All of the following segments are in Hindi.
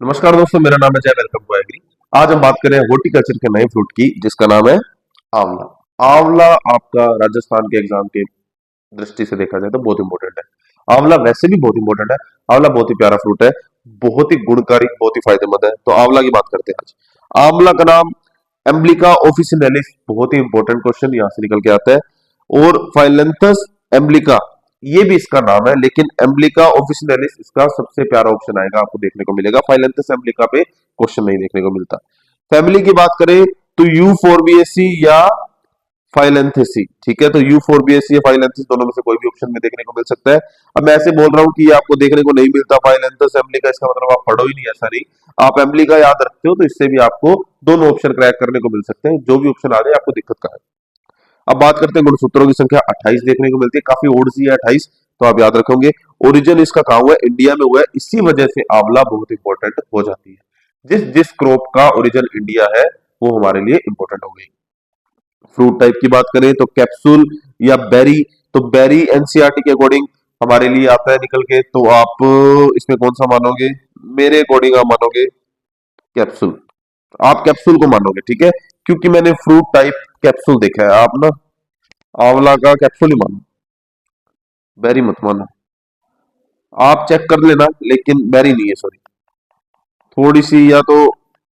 नमस्कार दोस्तों, मेरा नाम है जय। Welcome to Agri. आज हम बात करें हॉर्टिकल्चर के नए फ्रूट की, जिसका नाम है आंवला। आंवला आपका राजस्थान के एग्जाम के दृष्टि से देखा जाए तो बहुत इंपॉर्टेंट है। आंवला वैसे भी बहुत इंपॉर्टेंट है। आंवला बहुत ही प्यारा फ्रूट है, बहुत ही गुणकारी, बहुत ही फायदेमंद है। तो आंवला की बात करते हैं आज। आंवला का नाम एम्ब्लिका ऑफिसिनेलिस, बहुत ही इंपॉर्टेंट क्वेश्चन यहाँ से निकल के आता है। और फाइलेंथस एम्ब्लिका, ये भी इसका नाम है, लेकिन एम्ब्लिका ऑफिसिनेलिस इसका सबसे प्यारा ऑप्शन आएगा, आपको देखने को मिलेगा। फाइलेंथस एम्ब्लिका पे क्वेश्चन नहीं देखने को मिलता। फैमिली की बात करें तो यूफोरबिएसी या फाइलेंथेसी, ठीक है। तो यूफोरबिएसी या फाइलेंथेस, दोनों में से कोई भी ऑप्शन में देखने को मिल सकता है। अब मैं ऐसे बोल रहा हूँ कि ये आपको देखने को नहीं मिलता फाइलेंथस एम्ब्लिका, इसका मतलब आप पढ़ो ही नहीं, ऐसा नहीं। आप एम्ब्लिका याद रखते हो तो इससे भी आपको दोनों ऑप्शन क्रैक करने को मिल सकते हैं। जो भी ऑप्शन आ जाए, आपको दिक्कत का है। अब बात करते हैं गुणसूत्रों की संख्या 28 देखने को मिलती है, काफी ओड सी है 28, तो आप याद रखोगे। ओरिजिन इसका कहा हुआ है, इंडिया में हुआ है, इसी वजह से आंवला बहुत इंपॉर्टेंट हो जाती है। जिस जिस क्रॉप का ओरिजिन इंडिया है वो हमारे लिए इंपॉर्टेंट हो गई। फ्रूट टाइप की बात करें तो कैप्सूल या बेरी, तो बेरी एनसीईआरटी के अकॉर्डिंग हमारे लिए आता है निकल के, तो आप इसमें कौन सा मानोगे? मेरे अकॉर्डिंग आप मानोगे कैप्सूल। आप कैप्सूल को मानोगे, ठीक है, क्योंकि मैंने फ्रूट टाइप कैप्सूल देखा है। आप ना आंवला का कैप्सूल ही मानो, बेरी मत मानो। आप चेक कर लेना, लेकिन बेरी नहीं है, सॉरी, थोड़ी सी या तो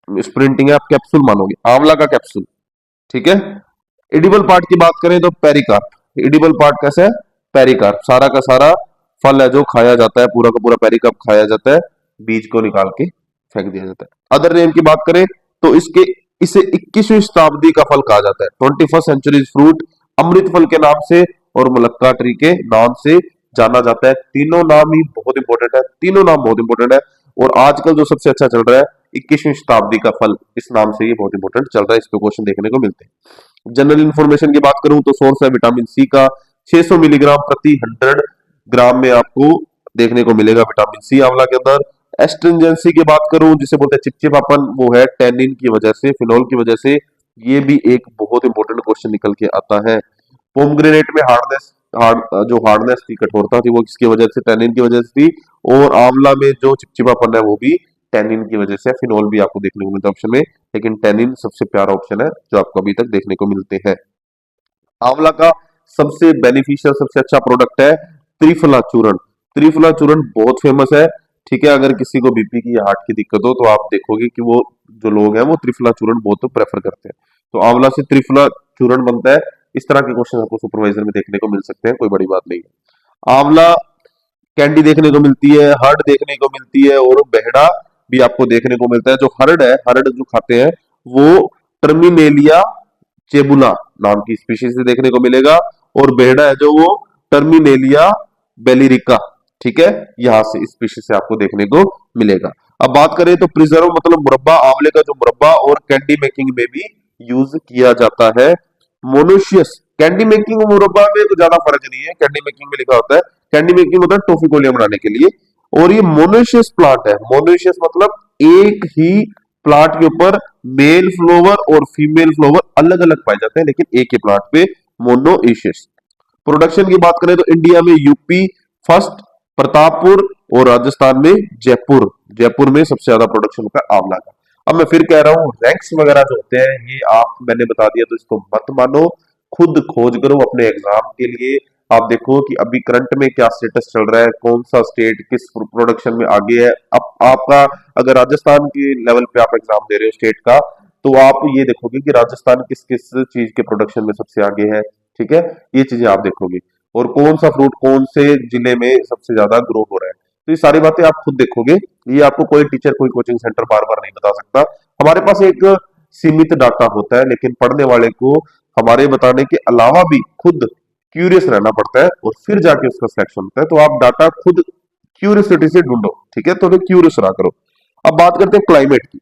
स्प्रिंटिंग है, आप कैप्सूल मानोगे, आंवला का कैप्सूल, ठीक है। एडिबल पार्ट की बात करें तो पेरिकार्प। एडिबल पार्ट कैसा है? पेरिकार्प, सारा का सारा फल है जो खाया जाता है, पूरा का पूरा पेरिकार्प खाया जाता है, बीज को निकाल के फेंक दिया जाता है। अदर नेम की बात करें तो इसे 21वीं शताब्दी का फल कहा जाता है, 21st सेंचुरी फ्रूट, अमृत फल के नाम से और मुलक्का ट्री के नाम से जाना जाता है। तीनों नाम ही बहुत इंपॉर्टेंट है, तीनों नाम बहुत इंपॉर्टेंट है। और आजकल जो सबसे अच्छा चल रहा है, 21वीं शताब्दी का फल, इस नाम से ये बहुत इंपॉर्टेंट चल रहा है, इस पे क्वेश्चन देखने को मिलते हैं। जनरल इंफॉर्मेशन की बात करूं तो सोर्स है विटामिन सी का, 600 मिलीग्राम प्रति 100 ग्राम में आपको देखने को मिलेगा विटामिन सी आंवला के अंदर। एस्ट्रिंजेंसी की बात करूं, जिसे बोलते हैं चिपचिपापन, वो है टेनिन की वजह से, फिनोल की वजह से। ये भी एक बहुत इंपॉर्टेंट क्वेश्चन निकल के आता है। पोमग्रेनेट में जो हार्डनेस थी, कठोरता थी, वो किसकी वजह से? टेनिन की वजह से थी। और आंवला में जो चिपचिपापन है वो भी टेनिन की वजह से। फिनोल भी आपको देखने को मिलता है ऑप्शन में, लेकिन टेनिन सबसे प्यारा ऑप्शन है जो आपको अभी तक देखने को मिलते हैं। आंवला का सबसे बेनिफिशियल, सबसे अच्छा प्रोडक्ट है त्रिफला चूर्ण। त्रिफला चूर्ण बहुत फेमस है, ठीक है। अगर किसी को बीपी की या हार्ट की दिक्कत हो तो आप देखोगे कि वो जो लोग हैं वो त्रिफला चूर्ण बहुत प्रेफर करते हैं। तो आंवला से त्रिफला चूर्ण बनता है। इस तरह के क्वेश्चन आपको सुपरवाइजर में देखने को मिल सकते हैं, कोई बड़ी बात नहीं है। आंवला कैंडी देखने को मिलती है, हर्ड देखने को मिलती है, और बेहड़ा भी आपको देखने को मिलता है। जो हर्ड है, हर्ड जो खाते हैं वो टर्मिनेलिया चेबुला नाम की स्पीशीज से देखने को मिलेगा। और बेहड़ा है जो, वो टर्मिनेलिया बेलिरिका, ठीक है, यहां से स्पीशीज से आपको देखने को मिलेगा। अब बात करें तो प्रिजर्व मतलब मुरब्बा, आंवले का जो मुरब्बा और कैंडी मेकिंग में भी यूज किया जाता है। मोनोशियस, कैंडी मेकिंग और मुरब्बा में तो ज्यादा फर्क नहीं है। कैंडी मेकिंग में लिखा होता है, कैंडी मेकिंग होता है टॉफी गोलियां बनाने के लिए। और ये मोनोशियस प्लांट है। मोनोशियस मतलब एक ही प्लांट के ऊपर मेल फ्लावर और फीमेल फ्लावर अलग अलग पाए जाते हैं, लेकिन एक ही प्लांट पे, मोनोइशियस। प्रोडक्शन की बात करें तो इंडिया में यूपी फर्स्ट, प्रतापपुर, और राजस्थान में जयपुर। जयपुर में सबसे ज्यादा प्रोडक्शन होता है आंवला का। अब मैं फिर कह रहा हूँ, रैंक्स वगैरह जो होते हैं ये आप, मैंने बता दिया तो इसको मत मानो, खुद खोज करो अपने एग्जाम के लिए। आप देखो कि अभी करंट में क्या स्टेटस चल रहा है, कौन सा स्टेट किस प्रोडक्शन में आगे है। अब आपका, अगर राजस्थान के लेवल पे आप एग्जाम दे रहे हो स्टेट का, तो आप ये देखोगे कि राजस्थान किस किस चीज के प्रोडक्शन में सबसे आगे है, ठीक है। ये चीजें आप देखोगे, और कौन सा फ्रूट कौन से जिले में सबसे ज्यादा ग्रो हो रहा है, तो ये सारी बातें आप खुद देखोगे। ये आपको कोई टीचर, कोई कोचिंग सेंटर बार बार नहीं बता सकता। हमारे पास एक सीमित डाटा होता है, लेकिन पढ़ने वाले को हमारे बताने के अलावा भी खुद क्यूरियस रहना पड़ता है, और फिर जाके उसका सिलेक्शन होता है। तो आप डाटा खुद क्यूरियोसिटी से ढूंढो, ठीक है, तो क्यूरियस रहा करो। अब बात करते हैं क्लाइमेट की।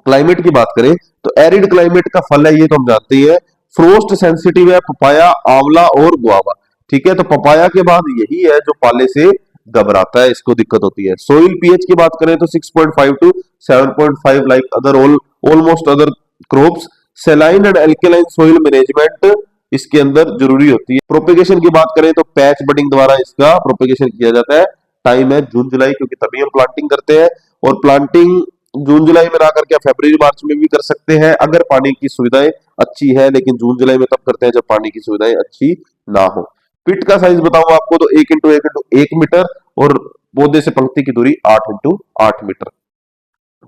क्लाइमेट की बात करें तो एरिड क्लाइमेट का फल है, ये तो हम जानते ही है। फ्रोस्ट सेंसिटिव है पपाया, आंवला और गुआवा, ठीक है। तो पपाया के बाद यही है जो पाले से घबराता है, इसको दिक्कत होती है। सोइल पीएच की बात करें तो 6.5 to 7.5, like other almost other crops. Saline and alkaline soil management इसके अंदर जरूरी होती है। प्रोपेगेशन की बात करें तो पैच बडिंग द्वारा इसका प्रोपेगेशन किया जाता है। टाइम है जून जुलाई, क्योंकि तभी हम प्लांटिंग करते हैं। और प्लांटिंग जून जुलाई में ना करके आप फरवरी मार्च में भी कर सकते हैं अगर पानी की सुविधाएं अच्छी है, लेकिन जून जुलाई में तब करते हैं जब पानी की सुविधाएं अच्छी ना हो। पिट का साइज बताऊं आपको तो 1 इंटू 1 और पौधे से पंक्ति की दूरी 8 इंटू 8 मीटर।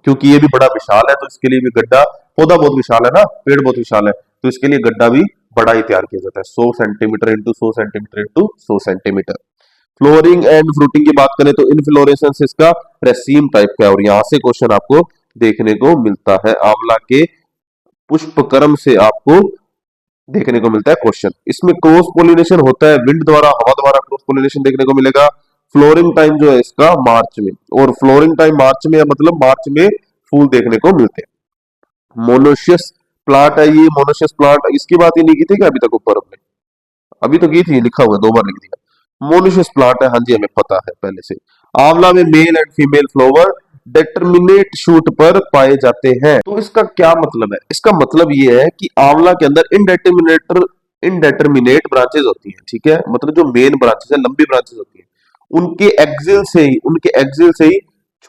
क्योंकि ये भी बड़ा विशाल है तो इसके लिए भी गड्ढा, पौधा बहुत विशाल है ना, पेड़ बहुत विशाल है, तो इसके लिए गड्ढा भी बड़ा ही तैयार किया जाता है, 100 centimetre into 100 centimetre into 100 centimetre. Flooring and fruiting की बात करें तो इनफ्लोरेसेंस इसका रेसीम टाइप का है, और यहां से क्वेश्चन आपको देखने को मिलता है। आंवला के पुष्पक्रम से आपको देखने को मिलता है क्वेश्चन। इसमें क्रॉस पोलिनेशन होता है, विंड द्वारा, हवा द्वारा क्रॉस पोलिनेशन देखने को मिलेगा। फ्लोरिंग टाइम जो है इसका मार्च में, और फ्लोरिंग टाइम मार्च में मतलब मार्च में फूल देखने को मिलते हैं। मोनोशियस प्लांट है ये, मोनोशियस प्लांट, इसकी बात ही नहीं की थी क्या अभी तक ऊपर अपने? अभी तो की थी, लिखा हुआ है, 2 बार लिख दिया। मोनोशियस प्लांट है, हाँ जी हमें पता है पहले से। आंवला में male and female flower determinate shoot पर पाए जाते हैं। तो इसका क्या मतलब है? इसका मतलब ये है कि आंवला के अंदर इनडेटर्मिनेट ब्रांचेस होती हैं, ठीक है, मतलब जो मेन ब्रांचेस है, लंबी ब्रांचेस होती है, उनके एक्सिल से ही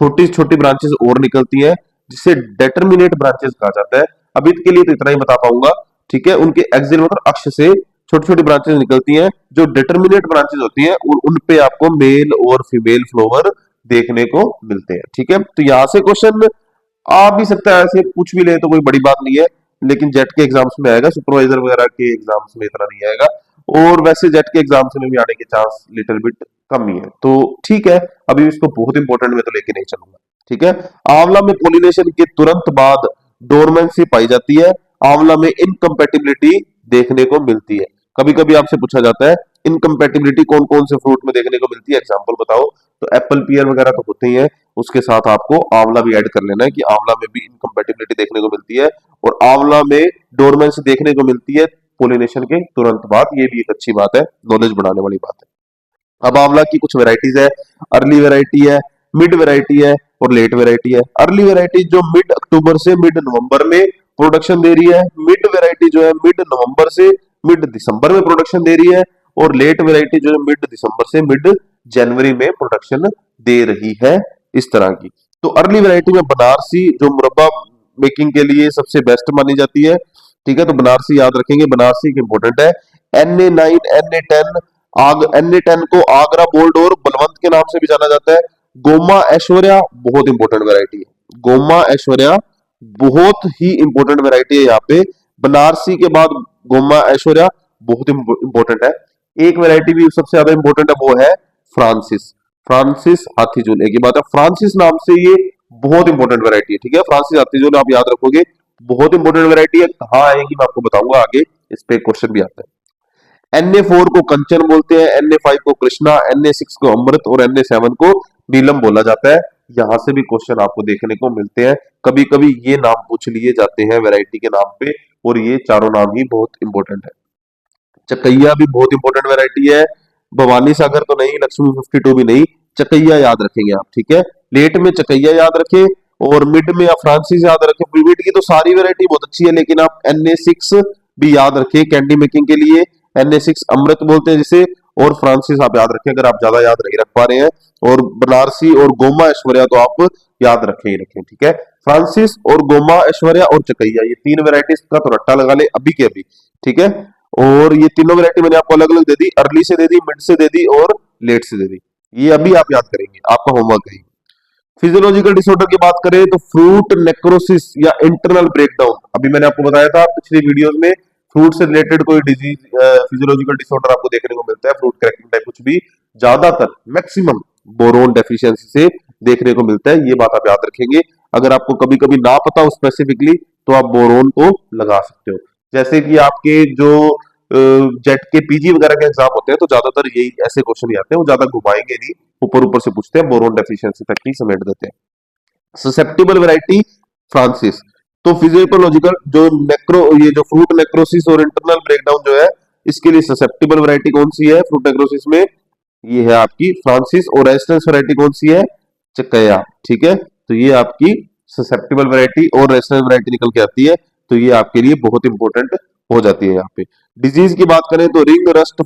छोटी छोटी ब्रांचेस और निकलती हैं, जिसे डेटर्मिनेट ब्रांचेस कहा जाता है। अभी के लिए तो इतना ही बता पाऊंगा, ठीक है। उनके एक्सिल मतलब अक्ष से छोटी छोटी ब्रांचेस निकलती हैं, जो डिटर्मिनेट ब्रांचेस होती हैं उन पे आपको मेल और फीमेल फ्लावर देखने को मिलते हैं, ठीक है। तो यहां से क्वेश्चन आ भी सकता है, ऐसे पूछ भी ले तो कोई बड़ी बात नहीं है, लेकिन जेट के एग्जाम्स में आएगा, सुपरवाइजर वगैरह के एग्जाम्स में इतना नहीं आएगा, और वैसे जेट के एग्जाम्स में भी आने के चांस लिटिल बिट कम ही है, तो ठीक है। अभी इसको बहुत इंपॉर्टेंट में तो लेके नहीं चलूंगा, ठीक है। आंवला में पोलिनेशन के तुरंत बाद डोरमेंसी पाई जाती है। आंवला में इनकम्पेटिबिलिटी देखने को मिलती है। कभी कभी आपसे पूछा जाता है इनकम्पेटिबिलिटी कौन कौन से फ्रूट में देखने को मिलती है, एग्जाम्पल बताओ, तो एप्पल पियर वगैरह तो होते ही है, उसके साथ आपको आंवला भी ऐड कर लेना है कि आंवला में भी इनकम्पेटिबिलिटी देखने को मिलती है, और आंवला में डोरमेंसी देखने को मिलती है पोलिनेशन के तुरंत बाद। ये भी एक अच्छी बात है, नॉलेज बढ़ाने वाली बात है। अब आंवला की कुछ वेराइटीज है, अर्ली वेराइटी है, मिड वेराइटी है और लेट वेराइटी है। अर्ली वेराइटी जो मिड अक्टूबर से मिड नवंबर में प्रोडक्शन दे रही है, मिड वेराइटी जो है मिड नवंबर से मिड दिसंबर में प्रोडक्शन दे रही है, और लेट वेराइटी जो है मिड दिसंबर से मिड जनवरी में प्रोडक्शन दे रही है, इस तरह की। तो अर्ली वेराइटी में बनारसी जो मुरब्बा मेकिंग के लिए सबसे बेस्ट मानी जाती है, ठीक है, तो बनारसी याद रखेंगे, बनारसी इंपॉर्टेंट है। NA9 NA10 NA10 को आगरा बोल्ड और बलवंत के नाम से भी जाना जाता है। गोमा ऐश्वर्या बहुत इंपॉर्टेंट वैरायटी है, गोमा ऐश्वर्या बहुत ही इंपॉर्टेंट वैरायटी है यहाँ पे। बनारसी के बाद गोमा ऐश्वर्या बहुत इंपॉर्टेंट है। एक वैरायटी भी सबसे ज्यादा इंपॉर्टेंट है, वो है फ्रांसिस, फ्रांसिस हाथीजूल। एक ही बात है, फ्रांसिस नाम से ये बहुत इंपॉर्टेंट वैरायटी है, ठीक है। फ्रांसिस हाथीजूल आप याद रखोगे, बहुत इंपॉर्टेंट वैरायटी है। कहाँ आएगी मैं आपको बताऊंगा आगे, इस पे क्वेश्चन भी आता है। NA4 को कंचन बोलते हैं, NA5 को कृष्णा, NA6 को अमृत और NA7 को नीलम बोला जाता है। यहां से भी क्वेश्चन आपको देखने को मिलते हैं, कभी कभी ये नाम पूछ लिए जाते हैं वैरायटी के नाम पे, और ये चारों नाम ही बहुत इंपॉर्टेंट है। चकैया भी बहुत इंपॉर्टेंट वैरायटी है, भवानी सागर तो नहीं, लक्ष्मी 52 भी नहीं, चकैया याद रखेंगे आप, ठीक है। लेट में चकैया याद रखें, और मिड में आप फ्रांसिस याद रखें। मिड की तो सारी वैरायटी बहुत अच्छी है, लेकिन आप NA6 भी याद रखें कैंडी मेकिंग के लिए, NA6 अमृत बोलते हैं जिसे, और फ्रांसिस आप याद रखें अगर आप ज्यादा याद नहीं रख पा रहे हैं, और बनारसी और गोमा ऐश्वर्या तो आप याद रखें ही रखें, ठीक है। फ्रांसिस और गोमा ऐश्वर्या और चकैया, ये 3 वेराइटीज का तो रट्टा लगा ले अभी के अभी, ठीक है। और ये तीनों वैरायटी मैंने आपको अलग अलग दे दी, अर्ली से दे दी, मिड से दे दी और लेट से दे दी, ये अभी आप याद करेंगे, आपका होमवर्क है। फिजियोलॉजिकल डिसऑर्डर की बात करें तो फ्रूट नेक्रोसिस या इंटरनल ब्रेकडाउन, अभी मैंने आपको बताया था पिछली वीडियोस में, फ्रूट से रिलेटेड कोई डिजीज फिजियोलॉजिकल डिसऑर्डर आपको देखने को मिलता है, फ्रूट क्रैकिंग टाइप कुछ भी, ज्यादातर मैक्सिमम बोरोन डेफिशिएंसी से देखने को मिलता है, ये बात आप याद रखेंगे। अगर आपको कभी कभी ना पता हो स्पेसिफिकली, तो आप बोरोन को लगा सकते हो। जैसे कि आपके जो जेट के PG वगैरह के एग्जाम होते हैं, तो ज्यादातर यही ऐसे क्वेश्चन ही आते हैं, वो ज्यादा घुमाएंगे नहीं, ऊपर ऊपर से पूछते हैं, बोरोन डेफिशिएंसी तक ही समेट देते हैं। Susceptible variety Francis. तो फिजियोलॉजिकल जो ये जो फ्रूट नेक्रोसिस और इंटरनल ब्रेकडाउन जो है, इसके लिए ससेप्टिबल वैरायटी कौन सी है फ्रूट नेक्रोसिस में? ये है आपकी फ्रांसिस, और रेजिस्टेंस वैरायटी कौन सी है? चकैया, ठीक है। तो ये आपकी ससेप्टिबल वैरायटी और रेजिस्टेंस वैरायटी निकल के आती है, तो ये आपके लिए बहुत इंपॉर्टेंट हो जाती है यहाँ पे। डिजीज की बात करें तो रिंग रस्ट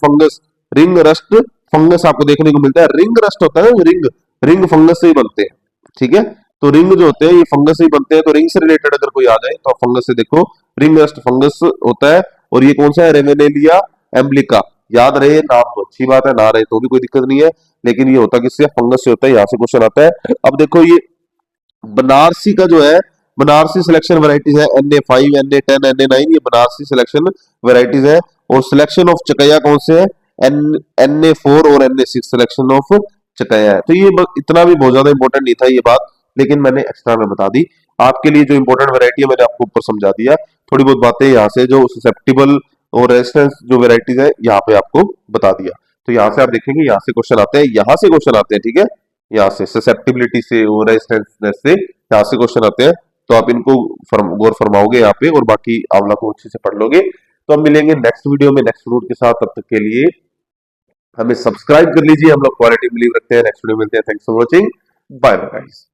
फंगस आपको देखने को मिलता है। रिंग रस्ट होता है ना, रिंग रिंग फंगस से ही बनते हैं, ठीक है। तो रिंग जो होते हैं ये फंगस से ही बनते हैं। तो रिंग से रिलेटेड अगर कोई आ जाए तो आप फंगस से देखो, रिंग रस्ट फंगस होता है। और ये कौन सा है, रेवेनेलिया एम्ब्लिका। याद रहे नाम तो अच्छी बात है, ना रहे तो भी कोई दिक्कत नहीं है, लेकिन ये होता किससे, फंगस से होता है। यहाँ से क्वेश्चन आता है। अब देखो ये बनारसी का जो है, बनारसी सिलेक्शन वैरायटीज है NA5 NA10 NA9, ये बनारसी सिलेक्शन वैरायटीज है। और सिलेक्शन ऑफ चकैया कौन से है, NA4 और NA6 सिलेक्शन ऑफ चकैया है। तो ये इतना भी बहुत ज्यादा इंपॉर्टेंट नहीं था ये बात, लेकिन मैंने एक्स्ट्रा में बता दी आपके लिए। जो इंपॉर्टेंट वैरायटी है मैंने आपको ऊपर समझा दिया। थोड़ी बहुत बातें यहाँ से जो ससेप्टिबल और रेजिस्टेंस जो वेराइटीज है यहाँ पे आपको बता दिया। तो यहाँ से आप देखेंगे, यहाँ से क्वेश्चन आते हैं, यहाँ से क्वेश्चन आते हैं, ठीक है। यहाँ से ससेप्टिबिलिटी से और रेजिस्टेंस से यहाँ से क्वेश्चन आते हैं। तो आप इनको गौर फरमाओगे यहाँ पे, और बाकी आंवला को अच्छे से पढ़ लोगे। तो हम मिलेंगे नेक्स्ट वीडियो में नेक्स्ट फ्रूट के साथ। तब तक के लिए हमें सब्सक्राइब कर लीजिए। हम लोग क्वालिटी बिलीव रखते हैं। नेक्स्ट वीडियो मिलते हैं। Thanks for watching. Bye bye guys.